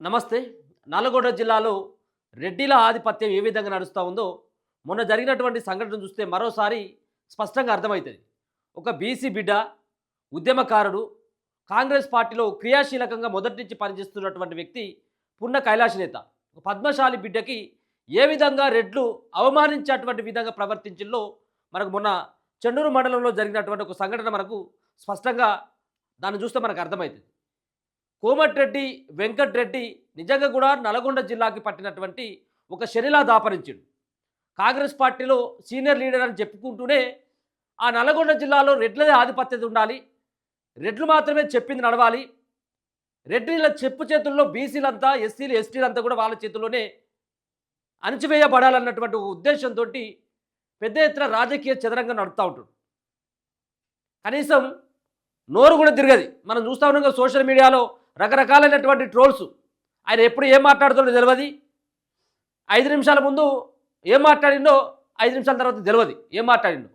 నమస్తే. నల్గొండ జిల్లాలో రెడ్డిల ఆధిపత్యం ఏ విధంగా నడుస్తూ ఉందో మొన్న జరిగినటువంటి సంఘటన చూస్తే మరోసారి స్పష్టంగా అర్థమవుతుంది. ఒక బీసీ బిడ్డ, ఉద్యమకారుడు, కాంగ్రెస్ పార్టీలో క్రియాశీలకంగా మొదటి నుంచి పనిచేస్తున్నటువంటి వ్యక్తి పున్న కైలాష్ నేత. ఒక పద్మశాలి బిడ్డకి ఏ విధంగా రెడ్లు అవమానించేటువంటి విధంగా ప్రవర్తించిందో మనకు మొన్న చెన్నూరు మండలంలో జరిగినటువంటి ఒక సంఘటన మనకు స్పష్టంగా దాన్ని చూస్తే మనకు అర్థమవుతుంది. కోమటిరెడ్డి వెంకటరెడ్డి నిజంగా కూడా నల్గొండ జిల్లాకి పట్టినటువంటి ఒక శనిలా దాపరించాడు. కాంగ్రెస్ పార్టీలో సీనియర్ లీడర్ అని చెప్పుకుంటూనే ఆ నల్గొండ జిల్లాలో రెడ్లదే ఆధిపత్యత ఉండాలి, రెడ్లు మాత్రమే చెప్పింది నడవాలి, రెడ్డిల చెప్పు చేతుల్లో బీసీలంతా, ఎస్సీలు, ఎస్టీలంతా కూడా వాళ్ళ చేతుల్లోనే అణచివేయబడాలన్నటువంటి ఒక ఉద్దేశంతో పెద్ద ఎత్తున రాజకీయ చదరంగం నడుపుతూ ఉంటాడు. కనీసం నోరు కూడా తిరగది. మనం చూస్తూ ఉన్నాం కదా సోషల్ మీడియాలో రకరకాలైనటువంటి ట్రోల్స్. ఆయన ఎప్పుడు ఏం మాట్లాడుతుండో తెలియదు, 5 నిమిషాల ముందు ఏం మాట్లాడిండో 5 నిమిషాల తర్వాత తెలియదు ఏం మాట్లాడిండో.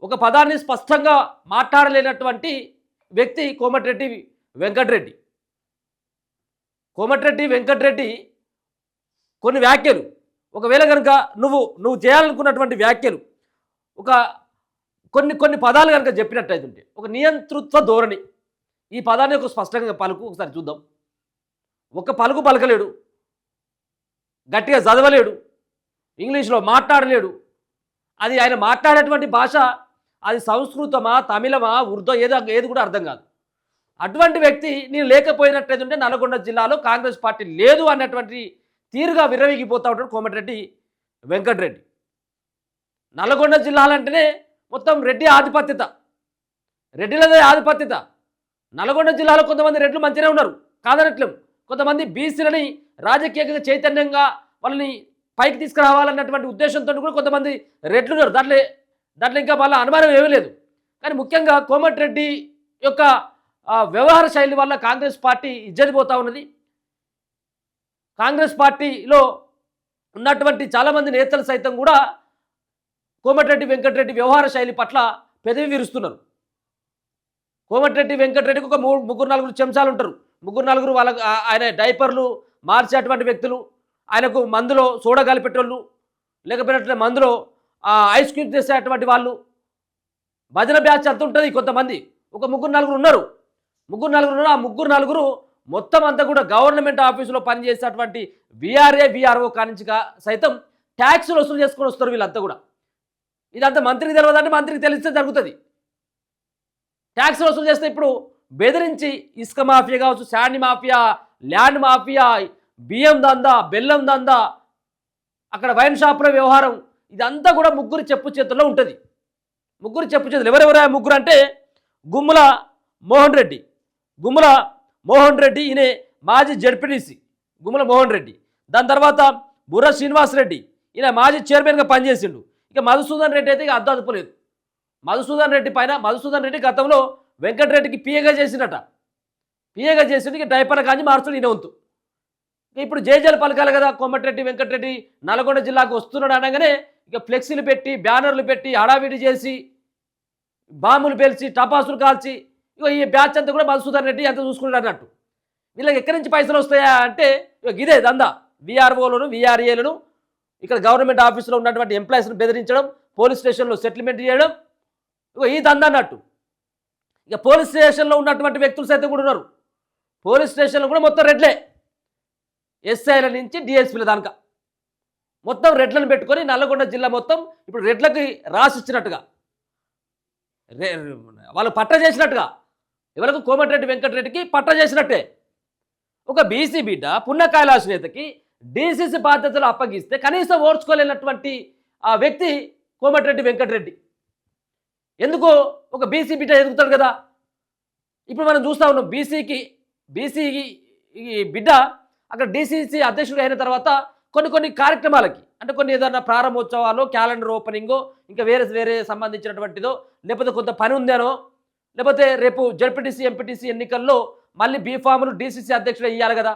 ఒక పదాన్ని స్పష్టంగా మాట్లాడలేనటువంటి వ్యక్తి కోమటిరెడ్డి వెంకటరెడ్డి. కోమటిరెడ్డి వెంకటరెడ్డి కొన్ని వ్యాఖ్యలు, ఒకవేళ కనుక నువ్వు చేయాలనుకున్నటువంటి వ్యాఖ్యలు ఒక కొన్ని పదాలు కనుక చెప్పినట్టయితుంటే, ఒక నియంతృత్వ ధోరణి, ఈ పదాన్ని ఒక స్పష్టంగా పలుకు, ఒకసారి చూద్దాం. ఒక పలుకు పలకలేడు, గట్టిగా చదవలేడు, ఇంగ్లీష్లో మాట్లాడలేడు. అది ఆయన మాట్లాడేటువంటి భాష అది సంస్కృతమా, తమిళమా, ఉర్దూ ఏది కూడా అర్థం కాదు. అటువంటి వ్యక్తి నేను లేకపోయినట్లయితే నల్గొండ జిల్లాలో కాంగ్రెస్ పార్టీ లేదు అన్నటువంటి తీరుగా విర్రవీగిపోతూ ఉంటాడు కోమటిరెడ్డి వెంకటరెడ్డి. నల్గొండ జిల్లాలంటేనే మొత్తం రెడ్డి ఆధిపత్యత, రెడ్డిలదే ఆధిపత్యత. నల్గొండ జిల్లాలో కొంతమంది రెడ్లు మంచిగానే ఉన్నారు, కాదనట్లేం. కొంతమంది బీసీలని రాజకీయంగా చైతన్యంగా వాళ్ళని పైకి తీసుకురావాలన్నటువంటి ఉద్దేశంతో కూడా కొంతమంది రెడ్లు ఉన్నారు. దాంట్లో ఇంకా వాళ్ళ అనుమానం ఏమీ లేదు. కానీ ముఖ్యంగా కోమటిరెడ్డి యొక్క వ్యవహార శైలి వల్ల కాంగ్రెస్ పార్టీ ఇజ్జతిపోతూ ఉన్నది. కాంగ్రెస్ పార్టీలో ఉన్నటువంటి చాలామంది నేతలు సైతం కూడా కోమటిరెడ్డి వెంకటరెడ్డి వ్యవహార శైలి పట్ల పెదవి విరుస్తున్నారు. కోమటిరెడ్డి వెంకటరెడ్డికి ఒక 3-4 చెంచాలు ఉంటారు. 3-4 వాళ్ళ ఆయన డైపర్లు మార్చేటువంటి వ్యక్తులు, ఆయనకు మందులో సోడా కలిపెట్టోళ్ళు, లేకపోయినట్లే మందులో ఐస్ క్యూబ్ చేసేటువంటి వాళ్ళు, భజన బ్యాచ్ అంత ఉంటుంది. కొంతమంది ఒక 3-4 ఉన్నారు. ఆ 3-4 మొత్తం అంతా కూడా గవర్నమెంట్ ఆఫీసులో పనిచేసేటువంటి విఆర్ఏ, విఆర్ఓ కానించి సైతం ట్యాక్సులు వసూలు చేసుకొని వస్తారు వీళ్ళంతా కూడా. ఇదంతా మంత్రికి తెలియదంటే మంత్రికి తెలిస్తే జరుగుతుంది. ట్యాక్స్ వసూలు చేస్తే ఇప్పుడు బెదిరించి ఇసుక మాఫియా కావచ్చు, శాండ్ మాఫియా, ల్యాండ్ మాఫియా, బియ్యం దందా, బెల్లం దందా, అక్కడ వైన్ షాపుల వ్యవహారం, ఇదంతా కూడా ముగ్గురు చెప్పు చేతుల్లో ఉంటుంది. ముగ్గురు చెప్పు చేతులు. ఎవరెవరు ముగ్గురు అంటే గుమ్మల మోహన్ రెడ్డి, ఈయన మాజీ జడ్పీటీసీ గుమ్మల మోహన్ రెడ్డి. దాని తర్వాత బుర్ర శ్రీనివాస్ రెడ్డి, ఈయన మాజీ చైర్మన్గా పనిచేసిండు. ఇక మధుసూదన్ రెడ్డి అయితే ఇక అద్దాదుపోలేదు. మధుసూదన్ రెడ్డి గతంలో వెంకటరెడ్డికి పిఏగా చేసిండట. పిఏగా చేసిండు. ఇక డైపర్ కాంచి మార్చుడు ఈయన వంతు. ఇప్పుడు జేజేలు పలకాలి కదా. కోమటిరెడ్డి వెంకటరెడ్డి నల్గొండ జిల్లాకు వస్తున్నాడు అనగానే ఇక ఫ్లెక్సీలు పెట్టి, బ్యానర్లు పెట్టి, హడావిడి చేసి, బాంబులు పేల్చి, టపాసులు కాల్చి, ఇక ఈ బ్యాచ్ అంతా కూడా మధుసూదన్ రెడ్డి అంతా చూసుకుంటాడు అన్నట్టు. వీళ్ళకి ఎక్కడి నుంచి పైసలు వస్తాయా అంటే ఇక ఇదే దందా. విఆర్ఓలను, విఆర్ఏలను, ఇక్కడ గవర్నమెంట్ ఆఫీసులో ఉన్నటువంటి ఎంప్లాయీస్ను బెదిరించడం, పోలీస్ స్టేషన్లో సెటిల్మెంట్ చేయడం, ఇక ఈ దందా అన్నట్టు. ఇక పోలీస్ స్టేషన్లో ఉన్నటువంటి వ్యక్తులు సైతం కూడా ఉన్నారు. పోలీస్ స్టేషన్లో కూడా మొత్తం రెడ్లే, ఎస్ఐల నుంచి డిఎస్పీల దానిక మొత్తం రెడ్లను పెట్టుకొని నల్లగొండ జిల్లా మొత్తం ఇప్పుడు రెడ్లకి రాసిచ్చినట్టుగా, వాళ్ళు పట్ట చేసినట్టుగా, ఎవరికి కోమటిరెడ్డి వెంకటరెడ్డికి పట్ట చేసినట్టే. ఒక బీసీ బిడ్డ పున్న కైలాష్ నేతకి డీసీసీ బాధ్యతలు అప్పగిస్తే కనీసం ఓర్చుకోలేనటువంటి ఆ వ్యక్తి కోమటిరెడ్డి వెంకటరెడ్డి. ఎందుకో ఒక బీసీ బిడ్డ ఎదుగుతాడు కదా. ఇప్పుడు మనం చూస్తూ ఉన్నాం, బీసీ బిడ్డ అక్కడ డీసీసీ అధ్యక్షుడు అయిన తర్వాత కొన్ని కార్యక్రమాలకి, అంటే కొన్ని ఏదైనా ప్రారంభోత్సవాలు, క్యాలెండర్ ఓపెనింగో, ఇంకా వేరే సంబంధించినటువంటిదో, లేకపోతే కొంత పని ఉందేనో, లేకపోతే రేపు జడ్పీటీసీ, ఎంపీటీసీ ఎన్నికల్లో మళ్ళీ బీఫాములు డీసీసీ అధ్యక్షుడు ఇవ్వాలి కదా.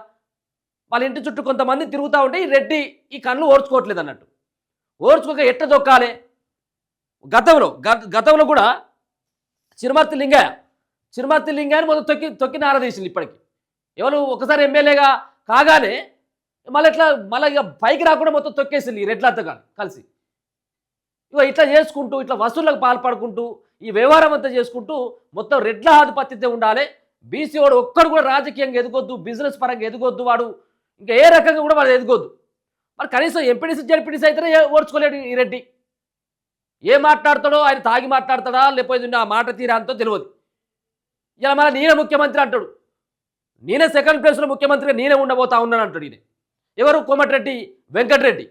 వాళ్ళ ఇంటి చుట్టూ కొంతమంది తిరుగుతూ ఉంటే ఈ రెడ్డి ఈ కళ్ళు ఓర్చుకోవట్లేదు అన్నట్టు. ఓర్చుకోక ఎట్ట దొక్కాలి. గతంలో కూడా చిరుమర్తి లింగయ్య మొదలు తొక్కి నారదీసింది. ఇప్పటికి ఎవరు ఒకసారి ఎమ్మెల్యేగా కాగానే మళ్ళీ ఇట్లా మళ్ళీ ఇక పైకి రాకుండా మొత్తం తొక్కేసింది ఈ రెడ్లంతా కలిసి. ఇక ఇట్లా చేసుకుంటూ ఇట్లా వసూళ్లకు పాల్పడుకుంటూ ఈ వ్యవహారం అంతా చేసుకుంటూ మొత్తం రెడ్ల ఆధిపత్యతే ఉండాలి. బీసీ వాడు ఒక్కడు కూడా రాజకీయంగా ఎదగొద్దు, బిజినెస్ పరంగా ఎదగొద్దు, వాడు ఇంకా ఏ రకంగా కూడా వాడు ఎదగొద్దు. మరి కనీసం ఎంపీడీసీ జడ్పీడీసీ అయితేనే ఓడ్చుకోలేడు ఈ రెడ్డి. ఏం మాట్లాడతాడో, ఆయన తాగి మాట్లాడతాడా లేకపోతే ఆ మాట తీరాంతో తెలియదు. ఇలా మళ్ళీ నేనే ముఖ్యమంత్రి అంటాడు. నేనే సెకండ్ ప్లేస్లో ముఖ్యమంత్రిగా నేనే ఉండబోతా ఉన్నాను అంటాడు ఈయన. ఎవరు? కోమటిరెడ్డి వెంకటరెడ్డి.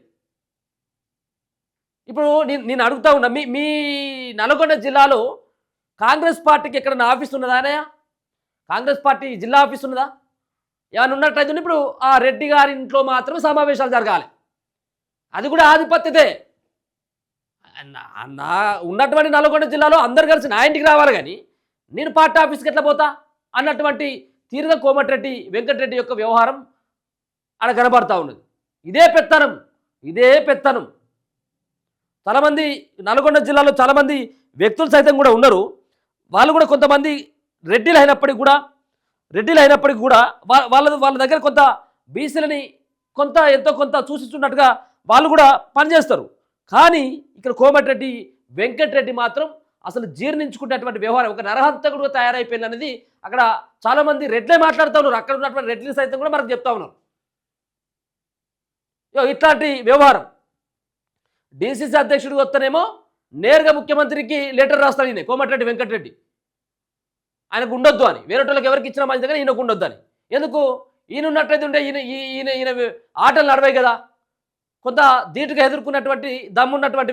ఇప్పుడు నేను అడుగుతా ఉన్నా, మీ నల్గొండ జిల్లాలో కాంగ్రెస్ పార్టీకి ఎక్కడన్నా ఆఫీస్ ఉన్నదా అన్నయ్య? కాంగ్రెస్ పార్టీ జిల్లా ఆఫీస్ ఉన్నదా? ఏమైనా ఉన్నట్టయితే ఇప్పుడు ఆ రెడ్డి గారి ఇంట్లో మాత్రమే సమావేశాలు జరగాలి. అది కూడా ఆధిపత్యతే. నా ఉన్నటువంటి నల్గొండ జిల్లాలో అందరు కలిసి నా ఇంటికి రావాలి, కానీ నేను పార్టీ ఆఫీస్కి ఎట్లా పోతా అన్నటువంటి తీరుగా కోమటిరెడ్డి వెంకటరెడ్డి యొక్క వ్యవహారం ఆడ కనబడతా ఉన్నది. ఇదే పెత్తనం. చాలామంది నల్గొండ జిల్లాలో చాలామంది వ్యక్తులు సైతం కూడా ఉన్నారు. వాళ్ళు కూడా కొంతమంది రెడ్డిలు అయినప్పటికీ కూడా వాళ్ళ దగ్గర కొంత బీసీలని ఎంతో కొంత సూచిస్తున్నట్టుగా వాళ్ళు కూడా పనిచేస్తారు. కానీ ఇక్కడ కోమటిరెడ్డి వెంకటరెడ్డి మాత్రం అసలు జీర్ణించుకునేటువంటి వ్యవహారం ఒక నరహంతకుడుగా తయారైపోయింది అనేది అక్కడ చాలామంది రెడ్లే మాట్లాడుతూ ఉన్నారు. అక్కడ ఉన్నటువంటి రెడ్లు సైతం కూడా మనకు చెప్తా ఉన్నారు. ఇట్లాంటి వ్యవహారం డీసీసీ అధ్యక్షుడు వస్తేనేమో నేరుగా ముఖ్యమంత్రికి లెటర్ రాస్తాడు ఈయన కోమటిరెడ్డి వెంకటరెడ్డి. ఆయనకు ఉండొద్దు అని, వేరే వాళ్ళకి ఎవరికి ఇచ్చినా మంచిది కానీ ఈయనకు ఉండొద్దు అని. ఎందుకు? ఈయన ఉన్నట్టయితే ఉంటే ఈయన ఆటలు నడవాయి కదా. కొంత ధీటుగా ఎదుర్కొన్నటువంటి దమ్మున్నటువంటి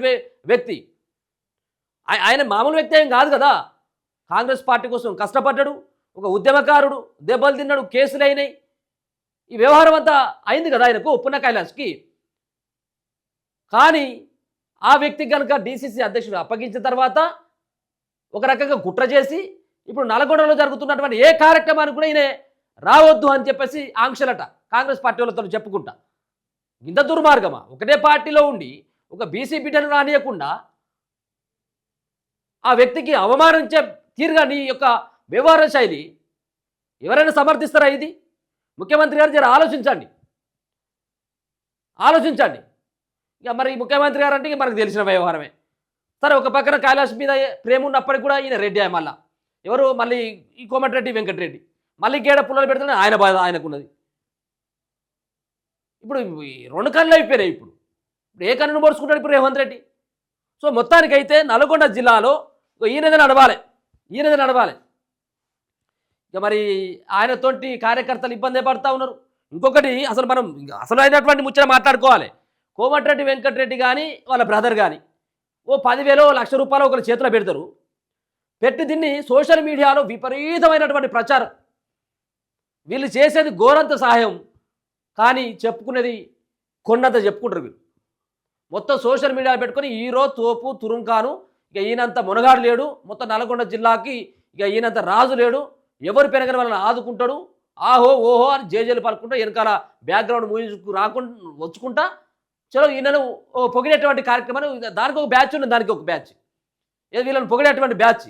వ్యక్తి ఆయన. మామూలు వ్యక్తి ఏం కాదు కదా. కాంగ్రెస్ పార్టీ కోసం కష్టపడ్డాడు, ఒక ఉద్యమకారుడు, దెబ్బలు తిన్నాడు, కేసులు అయినాయి. ఈ వ్యవహారం అంతా అయింది కదా ఆయనకు పున్న కైలాష్కి. కానీ ఆ వ్యక్తికి కనుక డీసీసీ అధ్యక్షుడు అప్పగించిన తర్వాత ఒక రకంగా కుట్ర చేసి ఇప్పుడు నల్గొండలో జరుగుతున్నటువంటి ఏ కార్యక్రమానికి కూడా ఈయన రావద్దు అని చెప్పేసి ఆంక్షలట కాంగ్రెస్ పార్టీ వాళ్ళతో చెప్పుకుంటా. ఇంత దుర్మార్గమా? ఒకటే పార్టీలో ఉండి ఒక బీసీ బిడ్డను రానియకుండా ఆ వ్యక్తికి అవమానించే తీరుగా నీ యొక్క వ్యవహార శైలి ఎవరైనా సమర్థిస్తారా? ఇది ముఖ్యమంత్రి గారు జర ఆలోచించండి. ఇక మరి ముఖ్యమంత్రి గారు అంటే మనకు తెలిసిన వ్యవహారమే. సరే, ఒక పక్కన కైలాష్ మీద ప్రేమ ఉన్నప్పటికీ కూడా ఈయన రెడ్డి మళ్ళా ఎవరు? మళ్ళీ ఈ కోమటిరెడ్డి వెంకటరెడ్డి మళ్ళీ గేడ పుల్లలు పెడుతున్నా ఆయన బాధ ఆయనకున్నది. ఇప్పుడు రెండు కళ్ళు అయిపోయినాయి. ఇప్పుడు ఏ కన్నును పొడుచుకుంటాడు ఇప్పుడు రేవంత్ రెడ్డి? సో మొత్తానికైతే నల్గొండ జిల్లాలో ఈయనదే నడవాలి. ఇక మరి ఆయనతోటి కార్యకర్తలు ఇబ్బంది పడుతూ ఉన్నారు. ఇంకొకటి అసలు మనం అయినటువంటి ముచ్చట మాట్లాడుకోవాలి. కోమటిరెడ్డి వెంకటరెడ్డి కానీ వాళ్ళ బ్రదర్ కానీ ఓ 10,000 1,00,000 ఒకరి చేతిలో పెడతారు. పెట్టి దీన్ని సోషల్ మీడియాలో విపరీతమైనటువంటి ప్రచారం. వీళ్ళు చేసేది ఘోరంత సహాయం, కానీ చెప్పుకునేది కొన్నంత చెప్పుకుంటారు. వీళ్ళు మొత్తం సోషల్ మీడియా పెట్టుకొని హీరో తోపు తురుంకాను, ఇక ఈయనంత మునగాడు లేడు, మొత్తం నల్గొండ జిల్లాకి ఇక ఈయనంత రాజు లేడు, ఎవరు పెరగని వాళ్ళని ఆదుకుంటాడు, ఆహో ఓహో అని జేజేలు పలుకుంటా వెనకాల బ్యాక్గ్రౌండ్ మ్యూజిక్ రాకుండా వచ్చుకుంటా చలో ఈయనను పొగిడేటువంటి కార్యక్రమాన్ని దానికి ఒక బ్యాచ్ ఉంది. దానికి ఒక బ్యాచ్ ఏది వీళ్ళని పొగిడేటువంటి బ్యాచ్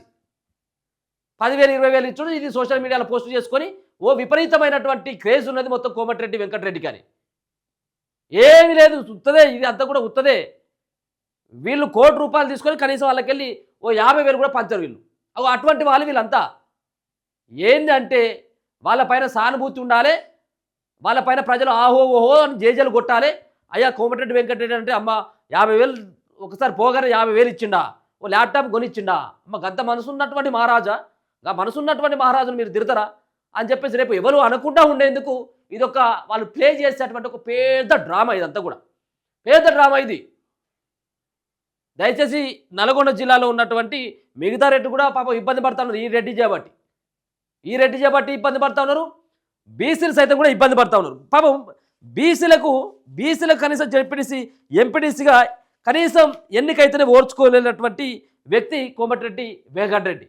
10,000 20,000 ఇచ్చుడు. ఇది సోషల్ మీడియాలో పోస్ట్ చేసుకొని ఓ విపరీతమైనటువంటి క్రేజ్ ఉన్నది మొత్తం కోమటిరెడ్డి వెంకటరెడ్డి కానీ. ఏమీ లేదు, ఉత్తదే, ఇది అంతా కూడా ఉత్తదే. వీళ్ళు ₹1,00,00,000 తీసుకొని కనీసం వాళ్ళకెళ్ళి ఓ 50,000 కూడా పంచరు వీళ్ళు. అటువంటి వాళ్ళు వీళ్ళంతా. ఏంది అంటే వాళ్ళపైన సానుభూతి ఉండాలి, వాళ్ళపైన ప్రజలు ఆహో ఓహో అని జేజేలు కొట్టాలి. అయ్యా కోమటిరెడ్డి వెంకటరెడ్డి అంటే అమ్మ 50,000 ఒకసారి పోగానే 50,000 ఇచ్చిండా, ఓ ల్యాప్టాప్ కొనిచ్చిండా, అమ్మ గంత మనసున్నటువంటి మహారాజా, మనసున్నటువంటి మహారాజును మీరు తిడతారా అని చెప్పేసి రేపు ఎవరు అనకుండా ఉండేందుకు ఇదొక వాళ్ళు ప్లే చేసేటువంటి ఒక పెద్ద డ్రామా. ఇదంతా కూడా పెద్ద డ్రామా ఇది. దయచేసి నల్గొండ జిల్లాలో ఉన్నటువంటి మిగతా రెడ్డి కూడా పాపం ఇబ్బంది పడతా ఉన్నారు. ఈ రెడ్డి చేపట్టి ఇబ్బంది పడతా ఉన్నారు. బీసీలు సైతం కూడా ఇబ్బంది పడతా ఉన్నారు. పాపం బీసీలకు కనీసం జెడ్పీటీసీ ఎంపీటీసీగా కనీసం ఎన్నికైతేనే ఓర్చుకోలేనటువంటి వ్యక్తి కోమటిరెడ్డి వెంకటరెడ్డి.